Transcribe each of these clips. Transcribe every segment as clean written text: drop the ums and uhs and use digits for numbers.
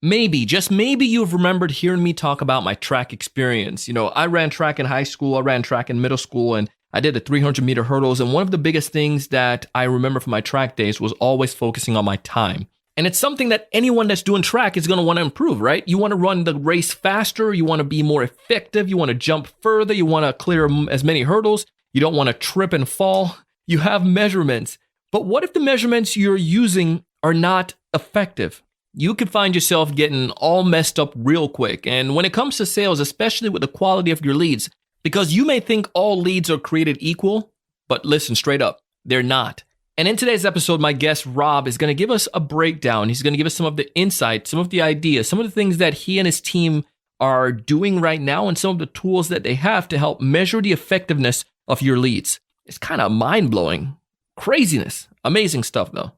Maybe, just maybe you've remembered hearing me talk about my track experience. I ran track in high school, I ran track in middle school, and I did the 300-meter hurdles. And one of the biggest things that I remember from my track days was always focusing on my time. And it's something that anyone that's doing track is going to want to improve, right? You want to run the race faster, you want to be more effective, you want to jump further, you want to clear as many hurdles, you don't want to trip and fall. You have measurements. But what if the measurements you're using are not effective? You could find yourself getting all messed up real quick. And when it comes to sales, especially with the quality of your leads, because you may think all leads are created equal, but listen straight up, they're not. And in today's episode, my guest Rob is going to give us a breakdown. He's going to give us some of the insights, some of the ideas, some of the things that he and his team are doing right now, and some of the tools that they have to help measure the effectiveness of your leads. It's kind of mind-blowing. Craziness. Amazing stuff, though.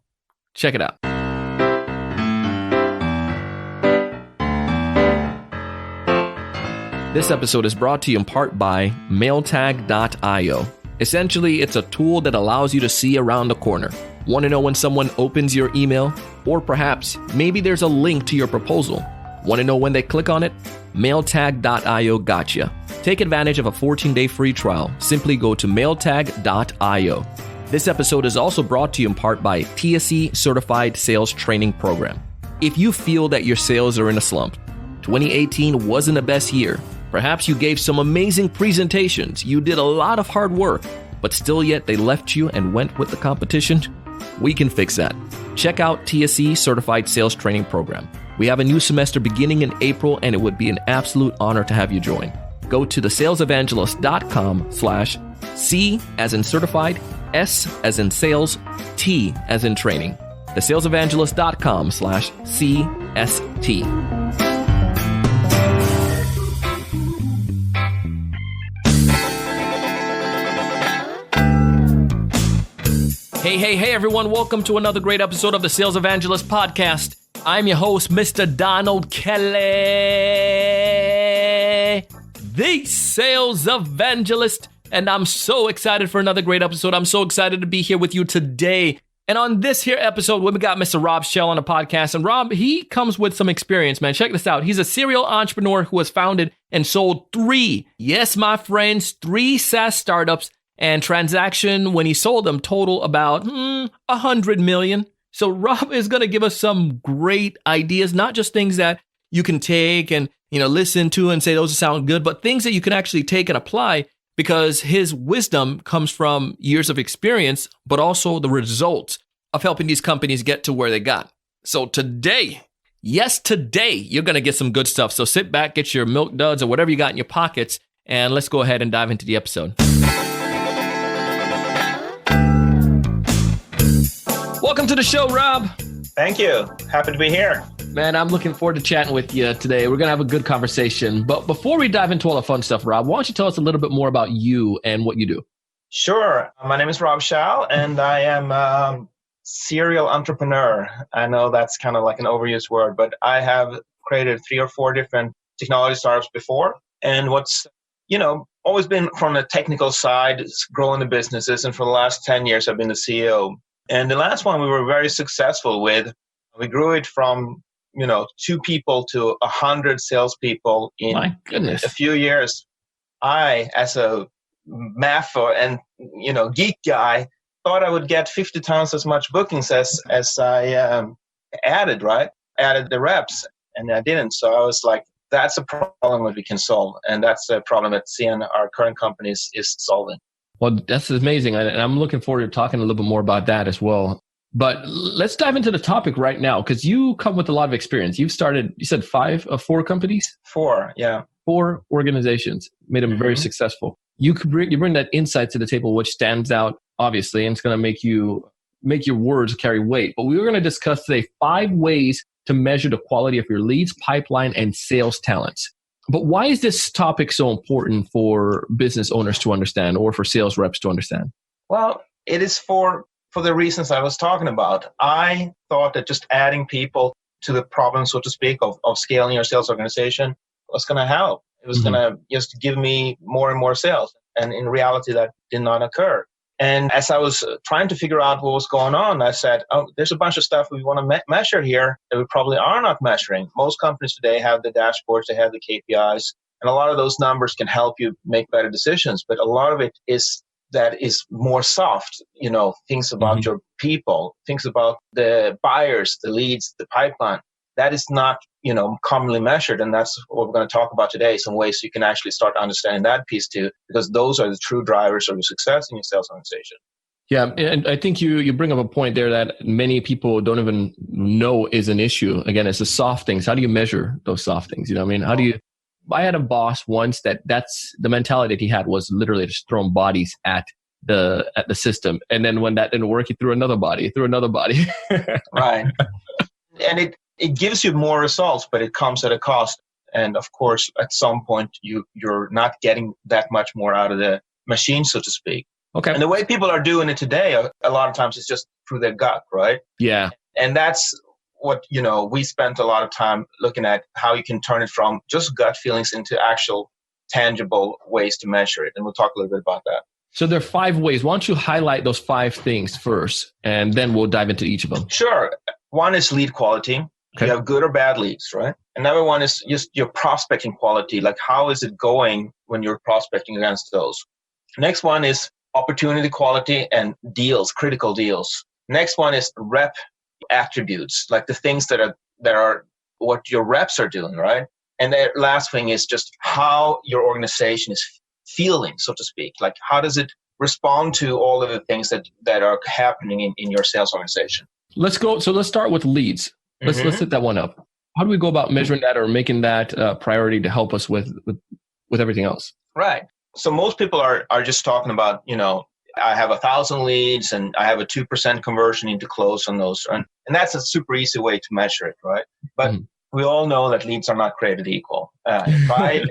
Check it out. This episode is brought to you in part by mailtag.io. Essentially, it's a tool that allows you to see around the corner. Want to know when someone opens your email? Or perhaps, maybe there's a link to your proposal. Want to know when they click on it? Mailtag.io gotcha. Take advantage of a 14-day free trial. Simply go to mailtag.io. This episode is also brought to you in part by TSE Certified Sales Training Program. If you feel that your sales are in a slump, 2018 wasn't the best year. Perhaps you gave some amazing presentations, you did a lot of hard work, but still yet they left you and went with the competition? We can fix that. Check out TSE Certified Sales Training Program. We have a new semester beginning in April, and it would be an absolute honor to have you join. Go to thesalesevangelist.com/C as in certified, S as in sales, T as in training. thesalesevangelist.com/CST. Hey, everyone. Welcome to another great episode of the Sales Evangelist Podcast. I'm your host, Mr. Donald Kelly, the Sales Evangelist, and I'm so excited for another great episode. I'm so excited to be here with you today. And on this here episode, we got Mr. Rob Kall on the podcast. And Rob, he comes with some experience, man. Check this out. He's a serial entrepreneur who has founded and sold 3, yes, my friends, 3 SaaS startups. And transaction, when he sold them, total about $100 million. So Rob is going to give us some great ideas, not just things that you can take and listen to and say those sound good, but things that you can actually take and apply, because his wisdom comes from years of experience, but also the results of helping these companies get to where they got. So today, you're going to get some good stuff. So sit back, get your milk duds or whatever you got in your pockets, and let's go ahead and dive into the episode. Welcome to the show, Rob. Thank you. Happy to be here. Man, I'm looking forward to chatting with you today. We're going to have a good conversation. But before we dive into all the fun stuff, Rob, why don't you tell us a little bit more about you and what you do? Sure. My name is Rob Kall, and I am a serial entrepreneur. I know that's kind of like an overused word, but I have created 3 or 4 different technology startups before. And what's, always been from the technical side, growing the businesses. And for the last 10 years, I've been the CEO. And the last one we were very successful with. We grew it from, 2 people to 100 salespeople in a few years. I, as a math and geek guy, thought I would get 50 times as much bookings as I added the reps, and I didn't. So I was like, that's a problem that we can solve, and that's a problem that CN, our current company, is solving. Well, that's amazing. And I'm looking forward to talking a little bit more about that as well. But let's dive into the topic right now, because you come with a lot of experience. You've started, you said 4 companies? 4, yeah. 4 organizations, made them very successful. You bring that insight to the table, which stands out, obviously, and it's going to make your words carry weight. But we were going to discuss today 5 ways to measure the quality of your leads, pipeline, and sales talents. But why is this topic so important for business owners to understand, or for sales reps to understand? Well, it is for the reasons I was talking about. I thought that just adding people to the problem, so to speak, of scaling your sales organization was going to help. It was going to just give me more and more sales. And in reality, that did not occur. And as I was trying to figure out what was going on, I said, oh, there's a bunch of stuff we want to measure here that we probably are not measuring. Most companies today have the dashboards, they have the KPIs, and a lot of those numbers can help you make better decisions. But a lot of it is more soft, things about your people, things about the buyers, the leads, the pipeline. That is not, commonly measured. And that's what we're going to talk about today, some ways you can actually start understanding that piece too, because those are the true drivers of your success in your sales organization. Yeah, and I think you bring up a point there that many people don't even know is an issue. Again, it's the soft things. How do you measure those soft things? How do you... I had a boss once that's the mentality that he had was literally just throwing bodies at the system. And then when that didn't work, he threw another body. Right. And it gives you more results, but it comes at a cost. And of course, at some point, you're not getting that much more out of the machine, so to speak. Okay. And the way people are doing it today, a lot of times it's just through their gut, right? Yeah. And that's what, we spent a lot of time looking at how you can turn it from just gut feelings into actual tangible ways to measure it. And we'll talk a little bit about that. So there are 5 ways. Why don't you highlight those 5 things first, and then we'll dive into each of them. Sure. One is lead quality. Okay. You have good or bad leads, right? Another one is just your prospecting quality. Like, how is it going when you're prospecting against those? Next one is opportunity quality and deals, critical deals. Next one is rep attributes, like the things that are what your reps are doing, right? And the last thing is just how your organization is feeling, so to speak. Like, how does it respond to all of the things that are happening in your sales organization? Let's start with leads. Let's set that one up. How do we go about measuring that or making that priority to help us with everything else? Right. So most people are just talking about, I have 1,000 leads and I have a 2% conversion into close on those. And that's a super easy way to measure it, right? But we all know that leads are not created equal. If I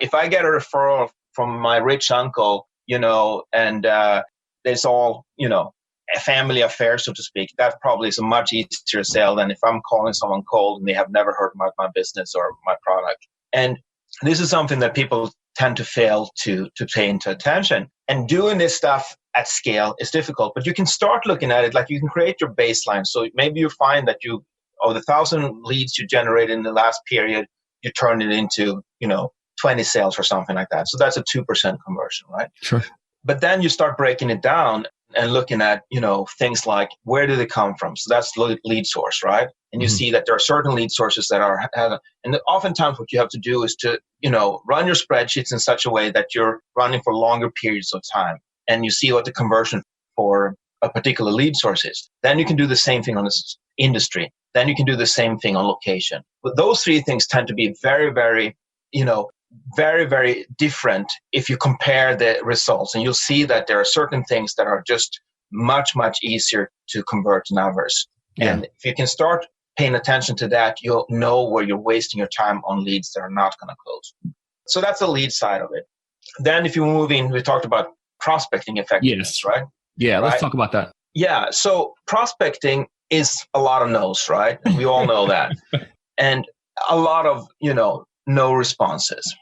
get a referral from my rich uncle, and it's all, a family affair, so to speak, that probably is a much easier sale than if I'm calling someone cold and they have never heard about my business or my product. And this is something that people tend to fail to pay into attention. And doing this stuff at scale is difficult, but you can start looking at it like you can create your baseline. So maybe you find that of the 1,000 leads you generated in the last period, you turn it into, 20 sales or something like that. So that's a 2% conversion, right? Sure. But then you start breaking it down and looking at, things like where do they come from? So that's lead source, right? And you see that there are certain lead sources that and oftentimes what you have to do is to, run your spreadsheets in such a way that you're running for longer periods of time. And you see what the conversion for a particular lead source is. Then you can do the same thing on this industry. Then you can do the same thing on location. But those 3 things tend to be very, very, very, very different if you compare the results. And you'll see that there are certain things that are just much, much easier to convert than others. Yeah. And if you can start paying attention to that, you'll know where you're wasting your time on leads that are not going to close. So that's the lead side of it. Then if you move in, we talked about prospecting effectiveness, right? Yeah, let's talk about that. Yeah, so prospecting is a lot of no's, right? We all know that. And a lot of, no responses.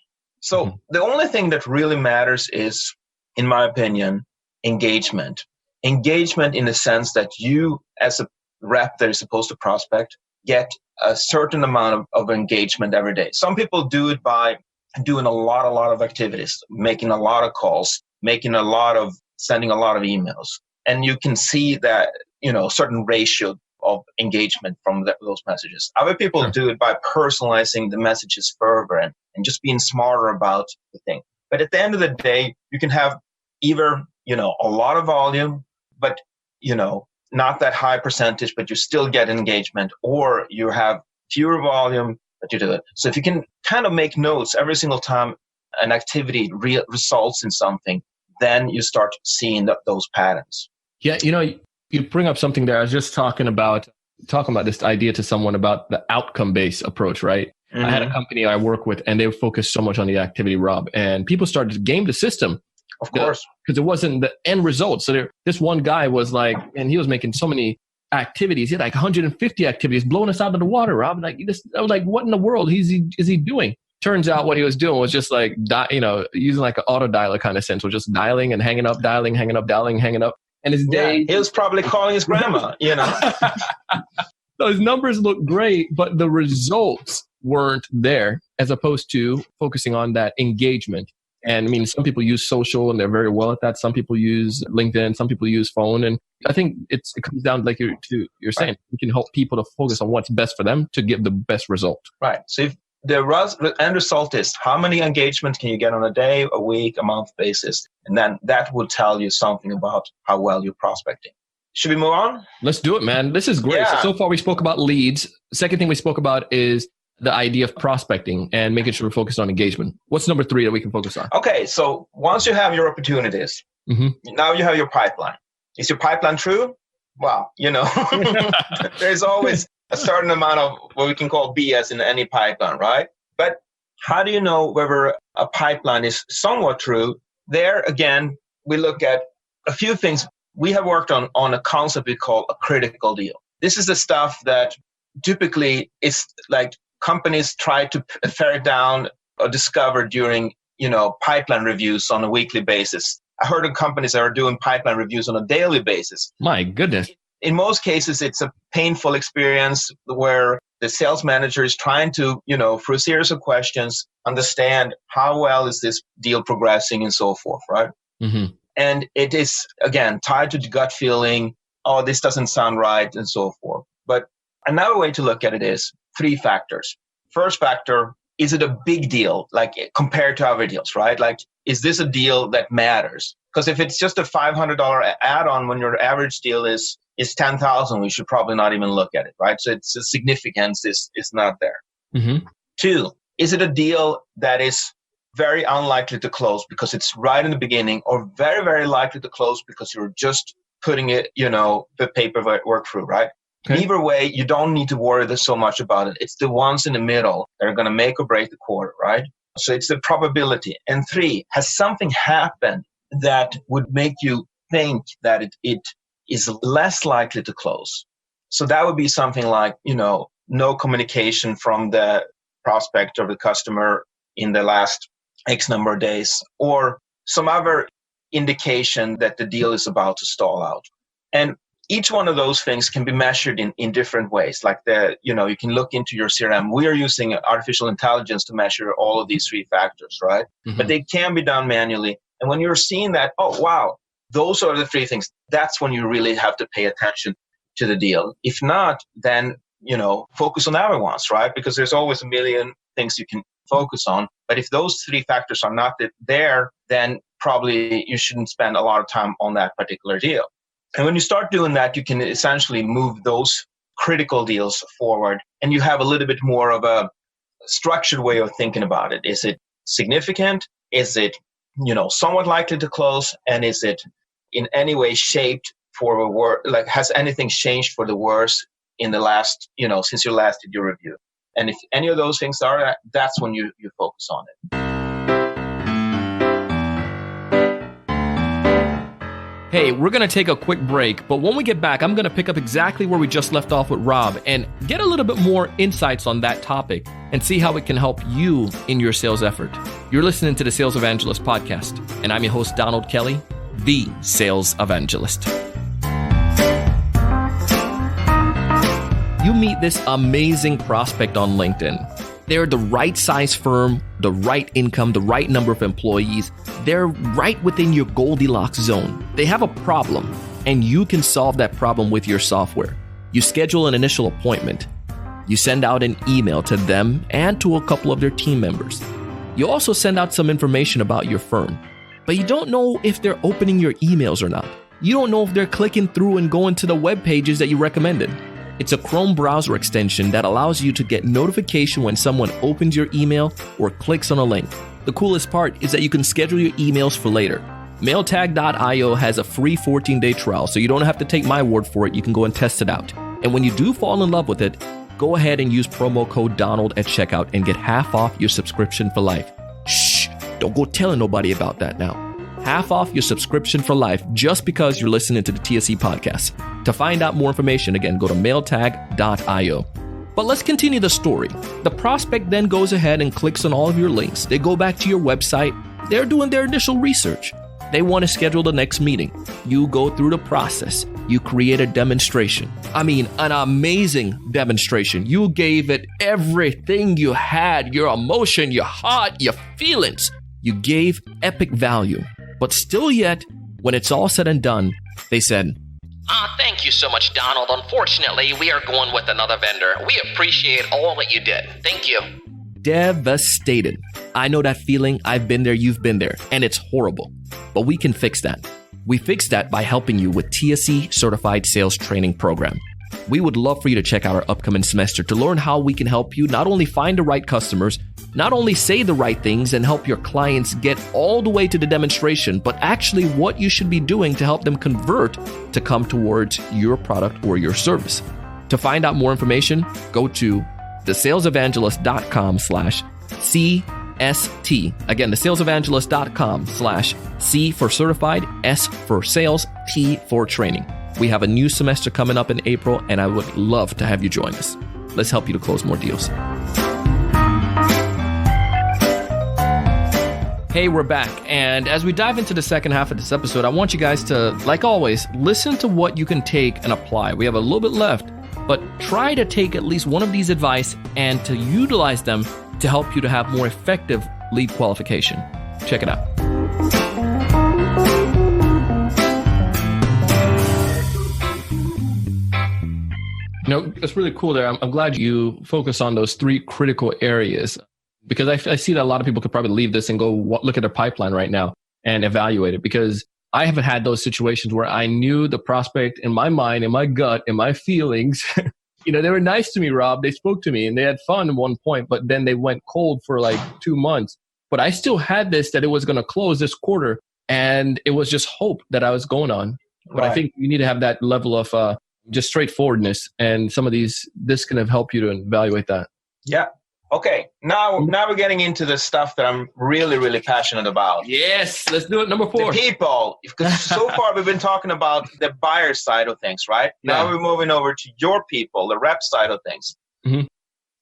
So the only thing that really matters is, in my opinion, engagement. Engagement in the sense that you, as a rep that is supposed to prospect, get a certain amount of engagement every day. Some people do it by doing a lot of activities, making a lot of calls, sending a lot of emails. And you can see that, certain ratio of engagement from those messages. Other people do it by personalizing the messages further and just being smarter about the thing. But at the end of the day, you can have either, a lot of volume, but, not that high percentage, but you still get engagement, or you have fewer volume, but you do it. So if you can kind of make notes every single time an activity results in something, then you start seeing those patterns. Yeah, you bring up something there. I was just talking about this idea to someone about the outcome-based approach, right? I had a company I work with, and they focused so much on the activity, Rob, and people started to game the system. Of course. Because it wasn't the end result. So this one guy was like, and he was making so many activities. He had like 150 activities blowing us out of the water, Rob. I was like, what in the world is he doing? Turns out what he was doing was just like, using like an auto dialer kind of sense, or just dialing and hanging up, dialing, hanging up, dialing, hanging up. And his day, he was probably calling his grandma, So his numbers look great, but the results weren't there, as opposed to focusing on that engagement. And I mean, some people use social and they're very well at that. Some people use LinkedIn, some people use phone. And I think it comes down, like you're saying, you can help people to focus on what's best for them to give the best result. Right. So if the end result is how many engagements can you get on a day, a week, a month basis? And then that will tell you something about how well you're prospecting. Should we move on? Let's do it, man. This is great. Yeah. So far we spoke about leads. Second thing we spoke about is the idea of prospecting and making sure we're focused on engagement. What's number 3 that we can focus on? Okay. So once you have your opportunities, now you have your pipeline. Is your pipeline true? Well, there's always a certain amount of what we can call BS in any pipeline, right? But how do you know whether a pipeline is somewhat true? There, again, we look at a few things. We have worked on a concept we call a critical deal. This is the stuff that typically is like companies try to ferret down or discover during, pipeline reviews on a weekly basis. I heard of companies that are doing pipeline reviews on a daily basis. My goodness. In most cases, it's a painful experience where the sales manager is trying to, through a series of questions, understand how well is this deal progressing and so forth, right? Mm-hmm. And it is, again, tied to the gut feeling, oh, this doesn't sound right, and so forth. But another way to look at it is 3 factors. First factor, is it a big deal, like compared to other deals, right? Like, is this a deal that matters? Because if it's just a $500 add-on when your average deal is $10,000, we should probably not even look at it, right? So its significance is not there. Mm-hmm. 2, is it a deal that is very unlikely to close because it's right in the beginning, or very, very likely to close because you're just putting it, the paperwork through, right? Okay. Either way, you don't need to worry so much about it. It's the ones in the middle that are going to make or break the quarter, right? So it's the probability. And 3, has something happened that would make you think that it is less likely to close? So that would be something like, no communication from the prospect or the customer in the last X number of days, or some other indication that the deal is about to stall out. And each one of those things can be measured in different ways. Like you can look into your CRM. We are using artificial intelligence to measure all of these 3 factors, right? Mm-hmm. But they can be done manually. And when you're seeing that, oh, wow, those are the 3 things, that's when you really have to pay attention to the deal. If not, then, focus on the other ones, right? Because there's always a million things you can focus on. But if those 3 factors are not there, then probably you shouldn't spend a lot of time on that particular deal. And when you start doing that, you can essentially move those critical deals forward, and you have a little bit more of a structured way of thinking about it. Is it significant? Is it, somewhat likely to close? And is it in any way shaped for the worse? Like, has anything changed for the worse in the last, since you last did your review? And if any of those things are, that's when you focus on it. Hey, we're going to take a quick break, but when we get back, I'm going to pick up exactly where we just left off with Rob and get a little bit more insights on that topic and see how it can help you in your sales effort. You're listening to the Sales Evangelist Podcast, and I'm your host, Donald Kelly, the Sales Evangelist. You meet this amazing prospect on LinkedIn. They're the right size firm, the right income, the right number of employees. They're right within your Goldilocks zone. They have a problem, and you can solve that problem with your software. You schedule an initial appointment. You send out an email to them and to a couple of their team members. You also send out some information about your firm, but you don't know if they're opening your emails or not. You don't know if they're clicking through and going to the web pages that you recommended. It's a Chrome browser extension that allows you to get notification when someone opens your email or clicks on a link. The coolest part is that you can schedule your emails for later. Mailtag.io has a free 14-day trial, so you don't have to take my word for it. You can go and test it out. And when you do fall in love with it, go ahead and use promo code Donald at checkout and get half off your subscription for life. Shh, don't go telling nobody about that now. Half off your subscription for life just because you're listening to the TSE podcast. To find out more information, again, go to mailtag.io. But let's continue the story. The prospect then goes ahead and clicks on all of your links. They go back to your website. They're doing their initial research. They want to schedule the next meeting. You go through the process. You create a demonstration. I mean, an amazing demonstration. You gave it everything you had, your emotion, your heart, your feelings. You gave epic value. But still yet, when it's all said and done, they said, Thank you so much, Donald. Unfortunately, we are going with another vendor. We appreciate all that you did. Thank you. Devastated. I know that feeling. I've been there. You've been there. And it's horrible. But we can fix that. We fix that by helping you with TSE Certified Sales Training Program. We would love for you to check out our upcoming semester to learn how we can help you not only find the right customers, not only say the right things and help your clients get all the way to the demonstration, but actually what you should be doing to help them convert to come towards your product or your service. To find out more information, go to thesalesevangelist.com/CST. Again, thesalesevangelist.com/C for certified, S for sales, T for training. We have a new semester coming up in April, and I would love to have you join us. Let's help you to close more deals. Hey, we're back. And as we dive into the second half of this episode, I want you guys to, like always, listen to what you can take and apply. We have a little bit left, but try to take at least one of these advice and to utilize them to help you to have more effective lead qualification. Check it out. You know, it's really cool there. I'm glad you focus on those three critical areas, because I see that a lot of people could probably leave this and go look at their pipeline right now and evaluate it, because I haven't had those situations where I knew the prospect in my mind, in my gut, in my feelings. You know, they were nice to me, Rob. They spoke to me and they had fun at one point, but then they went cold for like 2 months. But I still had this, that it was going to close this quarter, and it was just hope that I was going on. But I think you need to have that level of just straightforwardness, and some of this can help you to evaluate that. Yeah. Okay. Now we're getting into the stuff that I'm really, really passionate about. Yes. Let's do it. Number 4. The people. Because so far we've been talking about the buyer side of things, right? Yeah. Now we're moving over to your people, the rep side of things. Mm-hmm.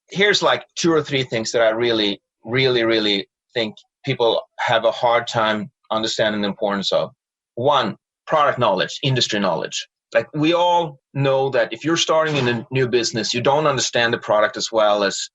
Here's like 2 or 3 things that I really, really, really think people have a hard time understanding the importance of. 1, product knowledge, industry knowledge. Like, we all know that if you're starting in a new business, you don't understand the product as well as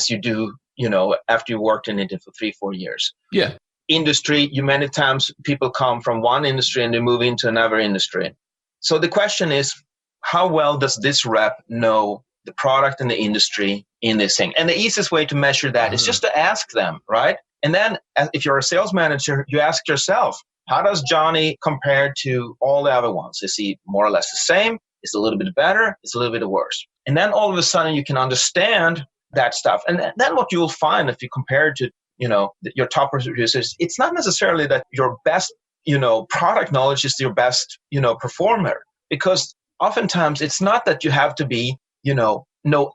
you do, you know, after you worked in it for 3-4 years. Yeah. Industry, many times people come from one industry and they move into another industry. So the question is, how well does this rep know the product and the industry in this thing? And the easiest way to measure that is just to ask them, right? And then if you're a sales manager, you ask yourself, how does Johnny compare to all the other ones? Is he more or less the same? Is it a little bit better? Is it a little bit worse? And then all of a sudden you can understand that stuff. And then what you'll find if you compare it to, you know, your top producers, it's not necessarily that your best, you know, product knowledge is your best, you know, performer. Because oftentimes it's not that you have to be, you know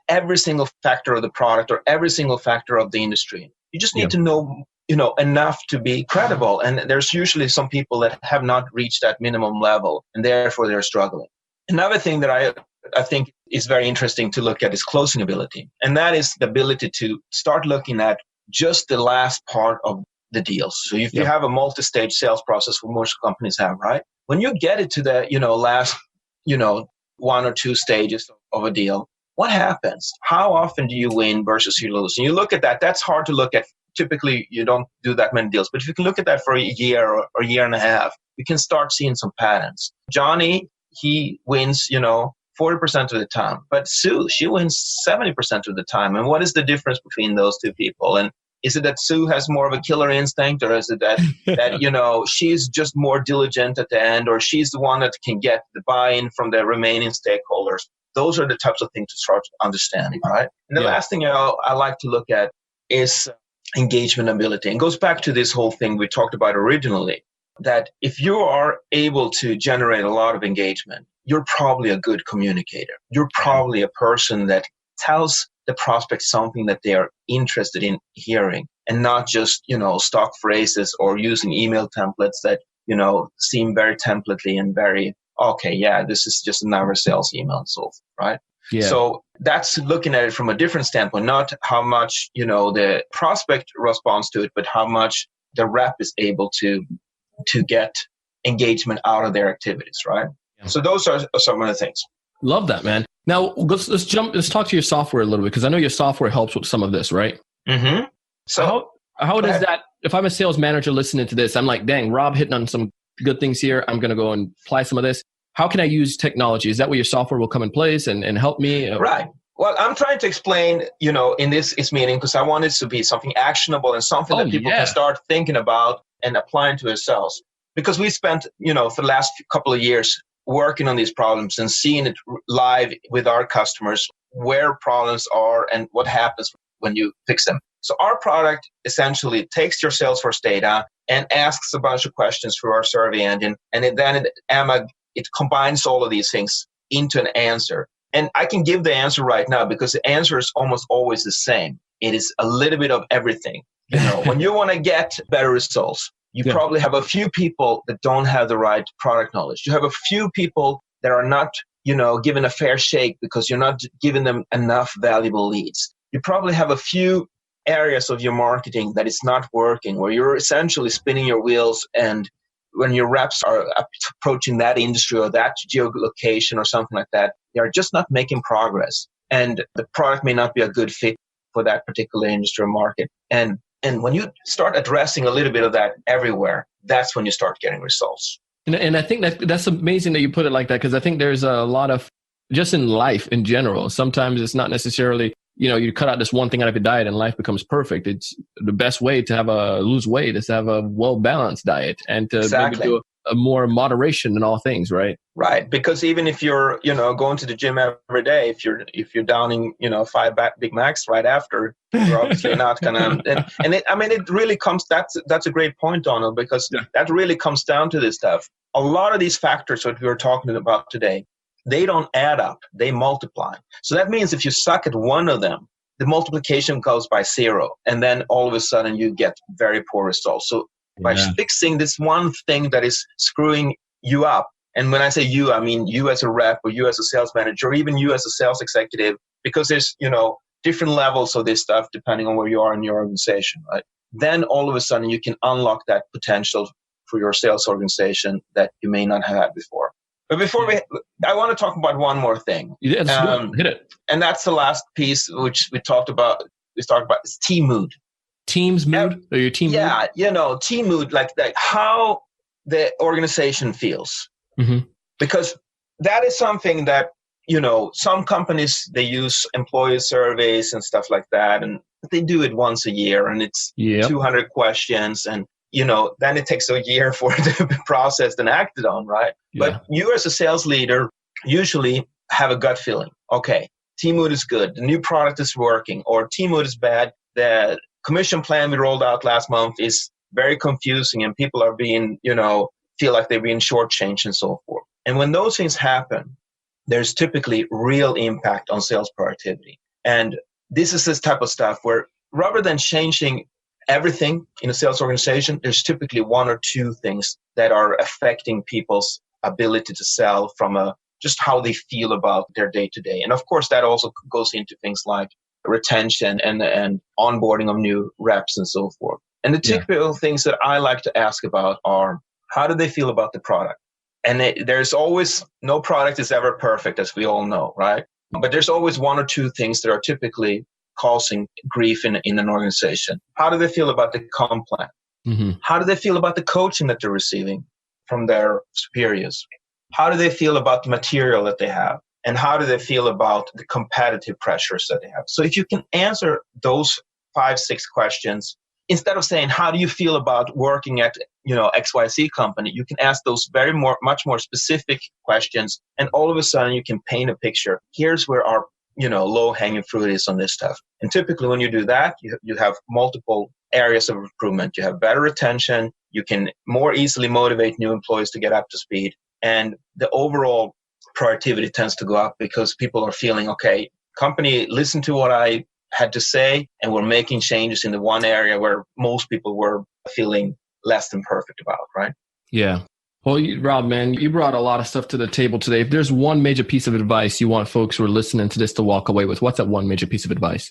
every single factor of the product or every single factor of the industry. You just need to know, you know, enough to be credible. And there's usually some people that have not reached that minimum level, and therefore they're struggling. Another thing that I think is very interesting to look at is closing ability. And that is the ability to start looking at just the last part of the deals. So if you have a multi-stage sales process, what most companies have, right? When you get it to the, you know, last, you know, 1 or 2 stages of a deal, what happens? How often do you win versus you lose? And you look at that, that's hard to look at. Typically, you don't do that many deals. But if you can look at that for a year or a year and a half, you can start seeing some patterns. Johnny, he wins, you know, 40% of the time. But Sue, she wins 70% of the time. And what is the difference between those 2 people? And is it that Sue has more of a killer instinct, or is it that you know, she's just more diligent at the end, or she's the one that can get the buy-in from the remaining stakeholders? Those are the types of things to start understanding, right? And the last thing I like to look at is engagement ability. And goes back to this whole thing we talked about originally, that if you are able to generate a lot of engagement, you're probably a good communicator. You're probably a person that tells the prospect something that they are interested in hearing, and not just, you know, stock phrases or using email templates that, you know, seem very templately and very, okay, yeah, this is just another sales email and so forth, right? Yeah. So that's looking at it from a different standpoint, not how much, the prospect responds to it, but how much the rep is able to get engagement out of their activities, right? Yeah. So those are some of the things. Love that, man. Now let's talk to your software a little bit, because I know your software helps with some of this, right? Mm-hmm. So how does that, if I'm a sales manager listening to this, I'm like, dang, Rob hitting on some good things here. I'm going to go and apply some of this. How can I use technology? Is that where your software will come in place and help me? Right. Well, I'm trying to explain, in this meeting, because I want it to be something actionable and something that people can start thinking about and applying to themselves. Because we spent, for the last couple of years working on these problems and seeing it live with our customers, where problems are and what happens when you fix them. So our product essentially takes your Salesforce data and asks a bunch of questions through our survey engine, and it combines all of these things into an answer. And I can give the answer right now because the answer is almost always the same. It is a little bit of everything. When you want to get better results, you probably have a few people that don't have the right product knowledge. You have a few people that are not, given a fair shake because you're not giving them enough valuable leads. You probably have a few areas of your marketing that is not working, where you're essentially spinning your wheels, and when your reps are approaching that industry or that geolocation or something like that, they are just not making progress. And the product may not be a good fit for that particular industry or market. And when you start addressing a little bit of that everywhere, that's when you start getting results. And I think that's amazing that you put it like that, because I think there's a lot of, just in life in general, sometimes it's not necessarily, you cut out this one thing out of your diet and life becomes perfect. It's the best way to lose weight is to have a well-balanced diet and to maybe do a more moderation in all things, right? Right. Because even if you're, going to the gym every day, if you're downing, 5 Big Macs right after, you're obviously not gonna. And it really comes. That's a great point, Donald, because that really comes down to this stuff. A lot of these factors that we were talking about today, they don't add up. They multiply. So that means if you suck at one of them, the multiplication goes by 0, and then all of a sudden you get very poor results. So by fixing this one thing that is screwing you up, and when I say you, I mean you as a rep or you as a sales manager or even you as a sales executive, because there's, different levels of this stuff depending on where you are in your organization, right? Then all of a sudden you can unlock that potential for your sales organization that you may not have had before. But I want to talk about one more thing. Yeah, hit it. And that's the last piece, which we talked about. Is team mood. Team's mood, or your team mood? Yeah, team mood, like how the organization feels. Mm-hmm. Because that is something that, some companies, they use employee surveys and stuff like that, and they do it once a year, and it's 200 questions, and then it takes a year for it to be processed and acted on, right? Yeah. But you as a sales leader usually have a gut feeling. Okay, team mood is good. The new product is working, or team mood is bad. The commission plan we rolled out last month is very confusing, and people are being, feel like they're being shortchanged and so forth. And when those things happen, there's typically real impact on sales productivity. And this is this type of stuff where rather than changing everything in a sales organization, there's typically one or two things that are affecting people's ability to sell from just how they feel about their day-to-day. And of course, that also goes into things like retention and onboarding of new reps and so forth. And the typical things that I like to ask about are, how do they feel about the product? And there's always, no product is ever perfect, as we all know, right? But there's always one or two things that are typically causing grief in an organization. How do they feel about the comp plan? Mm-hmm. How do they feel about the coaching that they're receiving from their superiors? How do they feel about the material that they have? And how do they feel about the competitive pressures that they have? So if you can answer those 5-6 questions, instead of saying, how do you feel about working at, XYZ company, you can ask those much more specific questions. And all of a sudden you can paint a picture. Here's where our, low-hanging fruit is on this stuff. And typically when you do that, you have multiple areas of improvement. You have better retention. You can more easily motivate new employees to get up to speed. And the overall productivity tends to go up because people are feeling, okay, company listened to what I had to say, and we're making changes in the one area where most people were feeling less than perfect about, right? Yeah. Well, Rob, man, you brought a lot of stuff to the table today. If there's one major piece of advice you want folks who are listening to this to walk away with, what's that one major piece of advice?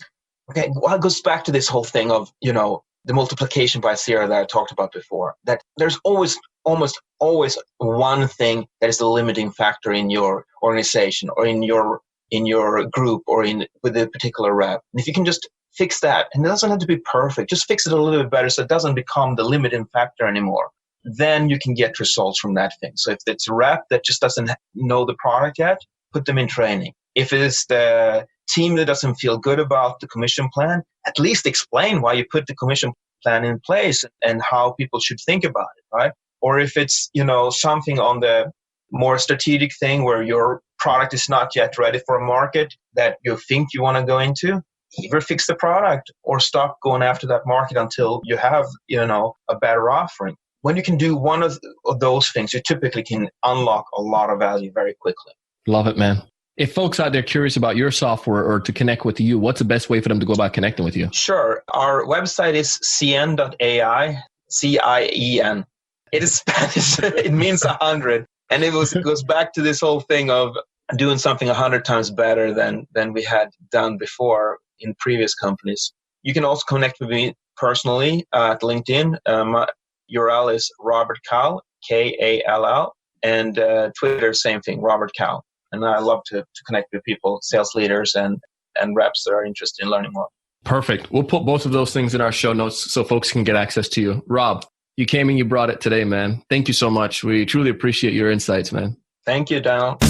Okay, well, it goes back to this whole thing of, the multiplication by zero that I talked about before, that there's almost one thing that is the limiting factor in your organization or in your group or with a particular rep. And if you can just fix that, and it doesn't have to be perfect, just fix it a little bit better so it doesn't become the limiting factor anymore, then you can get results from that thing. So if it's a rep that just doesn't know the product yet, put them in training. If it's the team that doesn't feel good about the commission plan, at least explain why you put the commission plan in place and how people should think about it, right? Or if it's, something on the more strategic thing where your product is not yet ready for a market that you think you want to go into, either fix the product or stop going after that market until you have, a better offering. When you can do one of those things, you typically can unlock a lot of value very quickly. Love it, man. If folks out there curious about your software or to connect with you, what's the best way for them to go about connecting with you? Sure. Our website is cien.ai, CIEN. It is Spanish. It means 100. And it goes back to this whole thing of doing something 100 times better than we had done before in previous companies. You can also connect with me personally at LinkedIn. My URL is Robert Kall, Kall, and Twitter, same thing, Robert Kall. And I love to connect with people, sales leaders and reps that are interested in learning more. Perfect. We'll put both of those things in our show notes so folks can get access to you. Rob, you came and you brought it today, man. Thank you so much. We truly appreciate your insights, man. Thank you, Donald.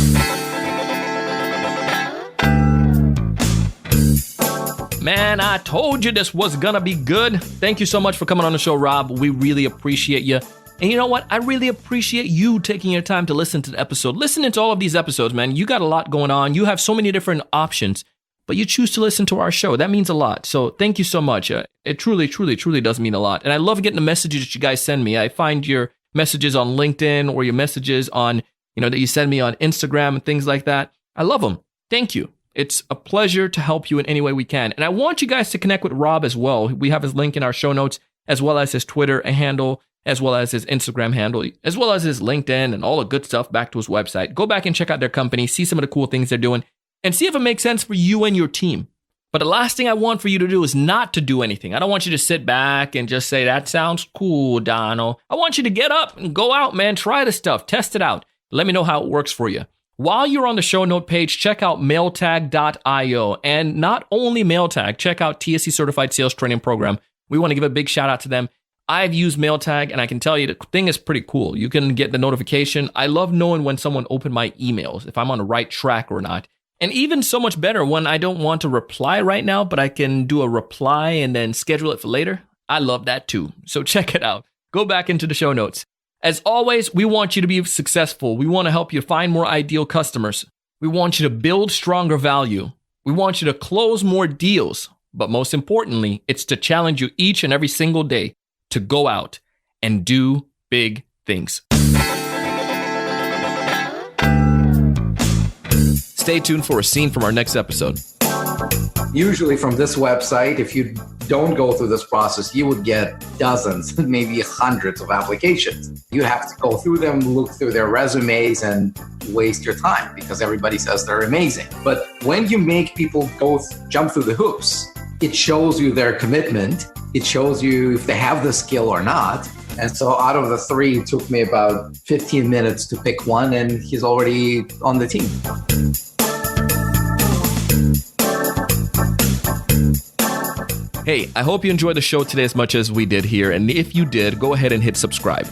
Man, I told you this was going to be good. Thank you so much for coming on the show, Rob. We really appreciate you. And you know what? I really appreciate you taking your time to listen to the episode. Listening to all of these episodes, man, you got a lot going on. You have so many different options, but you choose to listen to our show. That means a lot. So thank you so much. It truly, truly, truly does mean a lot. And I love getting the messages that you guys send me. I find your messages on LinkedIn or your messages on, that you send me on Instagram and things like that. I love them. Thank you. It's a pleasure to help you in any way we can. And I want you guys to connect with Rob as well. We have his link in our show notes, as well as his Twitter handle, as well as his Instagram handle, as well as his LinkedIn and all the good stuff back to his website. Go back and check out their company, see some of the cool things they're doing, and see if it makes sense for you and your team. But the last thing I want for you to do is not to do anything. I don't want you to sit back and just say, that sounds cool, Donald. I want you to get up and go out, man. Try the stuff. Test it out. Let me know how it works for you. While you're on the show note page, check out mailtag.io. And not only Mailtag, check out TSE Certified Sales Training Program. We want to give a big shout out to them. I've used Mailtag, and I can tell you the thing is pretty cool. You can get the notification. I love knowing when someone opened my emails, if I'm on the right track or not. And even so much better when I don't want to reply right now, but I can do a reply and then schedule it for later. I love that too. So check it out. Go back into the show notes. As always, we want you to be successful. We want to help you find more ideal customers. We want you to build stronger value. We want you to close more deals. But most importantly, it's to challenge you each and every single day to go out and do big things. Stay tuned for a scene from our next episode. Usually from this website, if you don't go through this process, you would get dozens, maybe hundreds of applications. You have to go through them, look through their resumes, and waste your time because everybody says they're amazing. But when you make people jump through the hoops, it shows you their commitment. It shows you if they have the skill or not. And so out of the 3, it took me about 15 minutes to pick one, and he's already on the team. Hey, I hope you enjoyed the show today as much as we did here. And if you did, go ahead and hit subscribe.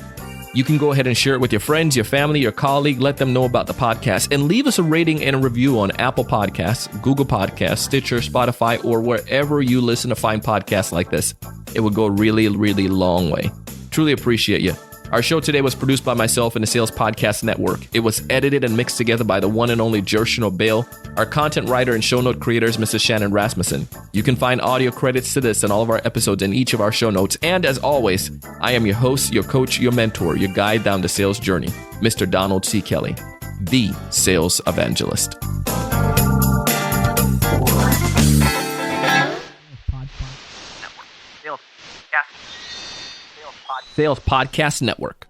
You can go ahead and share it with your friends, your family, your colleague. Let them know about the podcast. And leave us a rating and a review on Apple Podcasts, Google Podcasts, Stitcher, Spotify, or wherever you listen to find podcasts like this. It would go a really, really long way. Truly appreciate you. Our show today was produced by myself and the Sales Podcast Network. It was edited and mixed together by the one and only Jershino Bale. Our content writer and show note creator is Mrs. Shannon Rasmussen. You can find audio credits to this and all of our episodes in each of our show notes. And as always, I am your host, your coach, your mentor, your guide down the sales journey, Mr. Donald C. Kelly, the Sales Evangelist. Sales Podcast Network.